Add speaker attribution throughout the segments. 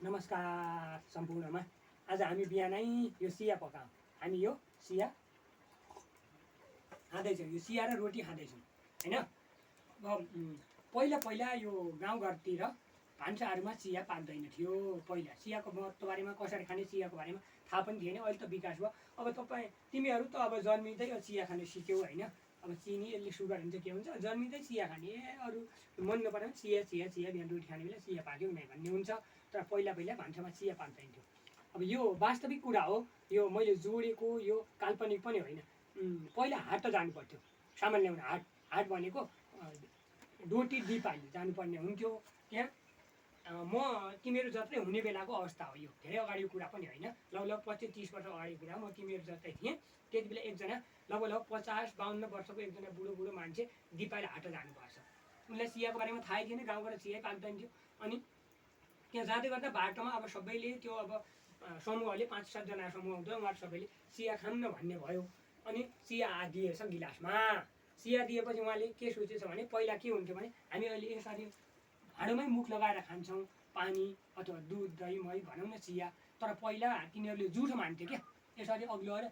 Speaker 1: नमस्कार सम्पूर्णमा। आज हामी बिहानै यो सिया पकाऊँ। हामी यो सिया खाँदैछौँ, यो सिया र रोटी खाँदैछौँ हैन। अब पहिला पहिला यो गाउँघरतिर भान्साहरूमा सिया पाक्दैन थियो। पहिला सियाको महत्त्व बारेमा, कसरी खाने सियाको बारेमा थाहा पनि थिएन। अहिले त विकास भयो। अब तिमीहरू त अब जन्मिँदै सिया खानु सिक्यौ हैन। अब चिनी यसले सुगर हुन्छ के हुन्छ, जन्मिँदै सिया खाने, अरू मन नपरेन सिया सिया सिया बिहान रोटी खाने बेला सिया पाक्यो नै भन्ने हुन्छ। तर पहिला पहिला भान्सामा सिया पाक्दैन थियो। अब यो वास्तविक कुरा हो। यो मैले जोडेको यो काल्पनिक पनि होइन। पहिला हाट त जानु पर्थ्यो सामान ल्याउन। हाट भनेको डोटी दिपाली जानुपर्ने हुन्थ्यो। त्यहाँ म तिमीहरू जत्रै हुने बेलाको अवस्था हो। यो धेरै अगाडिको कुरा पनि होइन, लगभग 25-30 वर्ष अगाडिको कुरा हो। म तिमीहरू जस्तै थिएँ त्यति बेला। एकजना लगभग 50-52 वर्षको एकजना बुढो मान्छे दिपाली हाट जानुपर्छ। उनलाई सियाको बारेमा थाहै थिएन, गाउँबाट सिया पाक्दैन थियो। अनि त्यहाँ जाँदै गर्दा बाटोमा अब सबैले त्यो अब समूहले 5-7 जना समूह हुँदा उहाँहरू सबैले सिया खान्न भन्ने भयो। अनि सिया दिएछ गिलासमा। सिया दिएपछि उहाँले के सोचेछ भने, पहिला के हुन्थ्यो भने हामी अहिले यसरी भाँडोमै मुख लगाएर खान्छौँ, पानी अथवा दुध दही मही भनौँ न सिया। तर पहिला तिनीहरूले जुठो मान्थ्यो क्या, यसरी अग्लोएर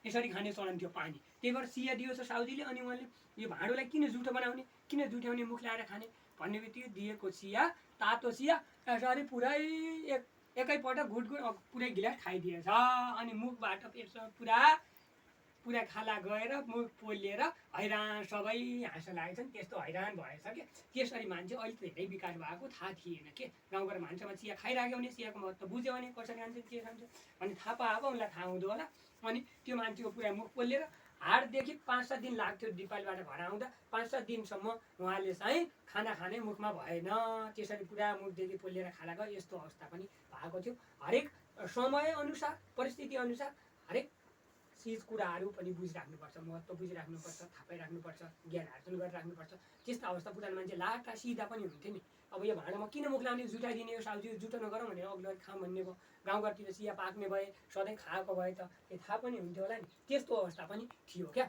Speaker 1: यसरी खाने चलन थियो पानी। त्यही भएर सिया दिएछ साउजीले। अनि उहाँले यो भाँडोलाई किन जुठो बनाउने, किन जुठ्याउने, मुख लगाएर खाने भन्ने बित्तिकै दिएको सिया, तातो सिया यसरी पुरै एकैपल्ट घुटघुट पुरै गिलास खाइदिएछ। अनि मुखबाट पुरा खाला गएर मुख पोलिएर हैरान, सबै हाँस्न लागेछन्। त्यस्तो हैरान भएछ कि त्यसरी मान्छे अहिले धेरै विकास भएको थाहा थिएन के। गाउँघर भान्सामा सिया खाइराख्यो भने, सियाको महत्त्व बुझ्यो भने, कसरी खान्छ के खान्छ भन्ने थाहा पाएको उनलाई थाहा हुँदो होला। अनि त्यो मान्छेको पुरा मुख पोलेर हाटदेखि 5-7 दिन लाग्थ्यो दिपालीबाट घर आउँदा। 5-7 दिनसम्म उहाँले चाहिँ खाना खाने मुखमा भएन। त्यसरी पुरा मुखदेखि पोलेर खाला गयो। यस्तो अवस्था पनि भएको थियो। हरेक समय अनुसार, परिस्थिति अनुसार हरेक चिज कुराहरू पनि बुझिराख्नुपर्छ, महत्त्व बुझिराख्नुपर्छ, थाहा पाइराख्नुपर्छ, ज्ञान आर्जन गरिराख्नुपर्छ। त्यस्तो अवस्था पुरानो मान्छे लाटा सिधा पनि हुन्थ्यो नि। अब यो भाँडामा किन मुख लाउने, जुटाइदिने, यो साउजी जुठो नगरौँ भनेर अग्लो खाऊँ भन्ने भयो। गाउँघरतिर सिया पाक्ने भए, सधैँ खाएको भए त त्यो थाहा पनि हुन्थ्यो होला नि। त्यस्तो अवस्था पनि थियो क्या।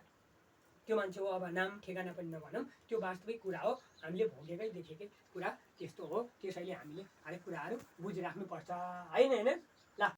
Speaker 1: त्यो मान्छेको अब नाम ठेगाना पनि नभनौँ, त्यो वास्तविक कुरा हो। हामीले भोगेकै देखेकै कुरा त्यस्तो हो। त्यसैले हामीले हरेक कुराहरू बुझिराख्नुपर्छ होइन।